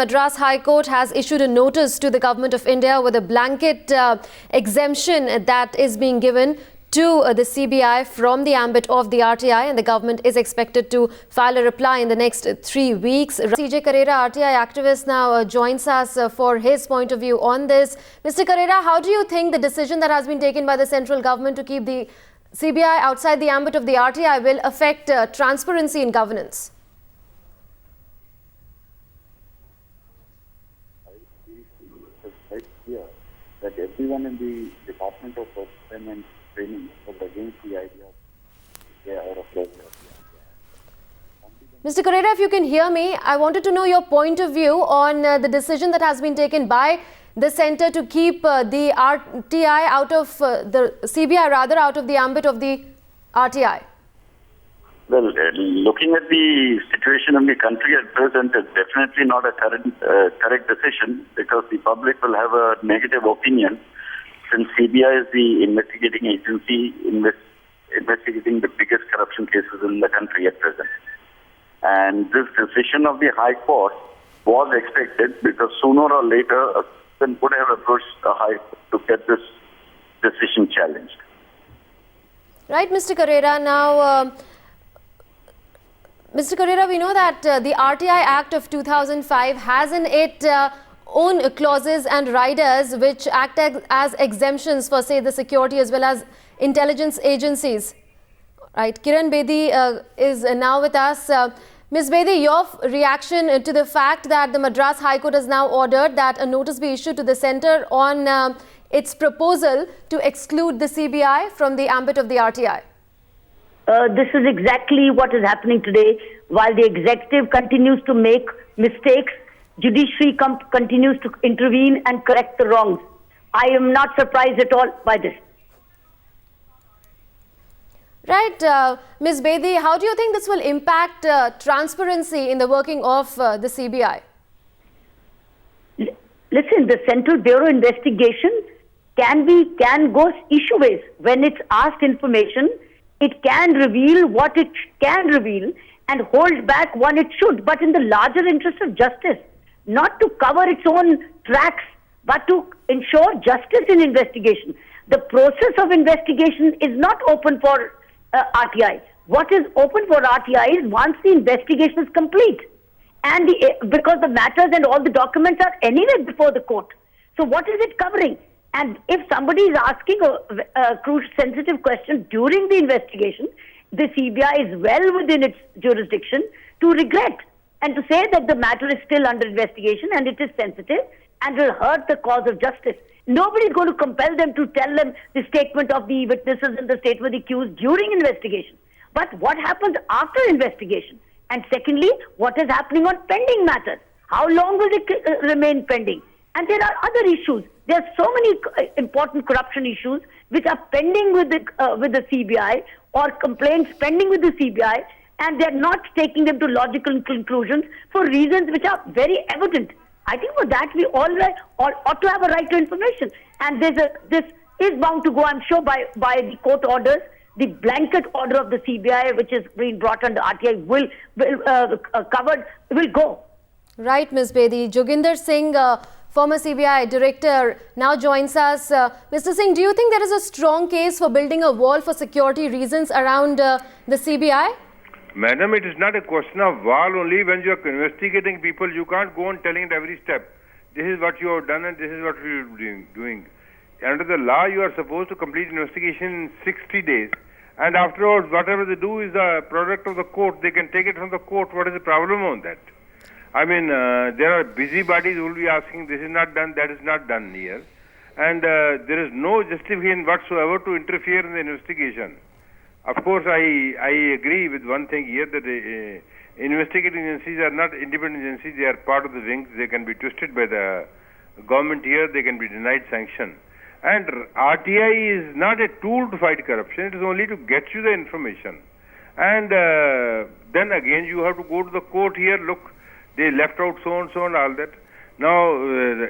Madras High Court has issued a notice to the Government of India with a blanket exemption that is being given to the CBI from the ambit of the RTI, and the government is expected to file a reply in the next 3 weeks. CJ Carrera, RTI activist, now joins us for his point of view on this. Mr. Carrera, how do you think the decision that has been taken by the central government to keep the CBI outside the ambit of the RTI will affect transparency in governance? That everyone in the Department of Personnel and Training was against the idea of out of place. Mr. Carrera, if you can hear me, I wanted to know your point of view on the decision that has been taken by the centre to keep the RTI out of the CBI out of the ambit of the RTI. Well, looking at the situation in the country at present, it's definitely not a correct decision, because the public will have a negative opinion, since CBI is the investigating agency investigating the biggest corruption cases in the country at present. And this decision of the High Court was expected, because sooner or later a citizen would have approached the High Court to get this decision challenged. Right, Mr. Carrera. Now, Mr. Carrera, we know that the RTI Act of 2005 has in it own clauses and riders which act as exemptions for, say, the security as well as intelligence agencies. Right, Kiran Bedi is now with us. Ms. Bedi, your reaction to the fact that the Madras High Court has now ordered that a notice be issued to the centre on its proposal to exclude the CBI from the ambit of the RTI? This is exactly what is happening today. While the executive continues to make mistakes, judiciary continues to intervene and correct the wrongs. I am not surprised at all by this. Right. Ms. Bedi, how do you think this will impact transparency in the working of the CBI? Listen, the Central Bureau investigation can go issue ways. When it's asked information, it can reveal what it can reveal and hold back what it should, but in the larger interest of justice, not to cover its own tracks, but to ensure justice in investigation. The process of investigation is not open for RTI. What is open for RTI is once the investigation is complete, and because the matters and all the documents are anyway before the court. So what is it covering? And if somebody is asking a crucial sensitive question during the investigation, the CBI is well within its jurisdiction to regret and to say that the matter is still under investigation and it is sensitive and will hurt the cause of justice. Nobody is going to compel them to tell them the statement of the witnesses and the statement of the accused during investigation. But what happens after investigation? And secondly, what is happening on pending matters? How long will it remain pending? And there are other issues. There are so many important corruption issues which are pending with the CBI, or complaints pending with the CBI, and they're not taking them to logical conclusions for reasons which are very evident. I think for that we all ought to have a right to information. And this is bound to go, I'm sure, by the court orders. The blanket order of the CBI, which is being brought under RTI, will go. Right, Ms. Bedi. Joginder Singh, former CBI director, now joins us. Mr. Singh, do you think there is a strong case for building a wall for security reasons around the CBI? Madam, it is not a question of wall only. When you are investigating people, you can't go on telling at every step, this is what you have done and this is what you are doing. Under the law, you are supposed to complete investigation in 60 days. And afterwards, whatever they do is a product of the court. They can take it from the court. What is the problem on that? I mean, there are busybodies who will be asking, this is not done, that is not done here. And there is no justification whatsoever to interfere in the investigation. Of course, I agree with one thing here, that investigating agencies are not independent agencies. They are part of the wings. They can be twisted by the government here. They can be denied sanction. And RTI is not a tool to fight corruption. It is only to get you the information. And then again, you have to go to the court here, look, they left out so and so and all that. Now,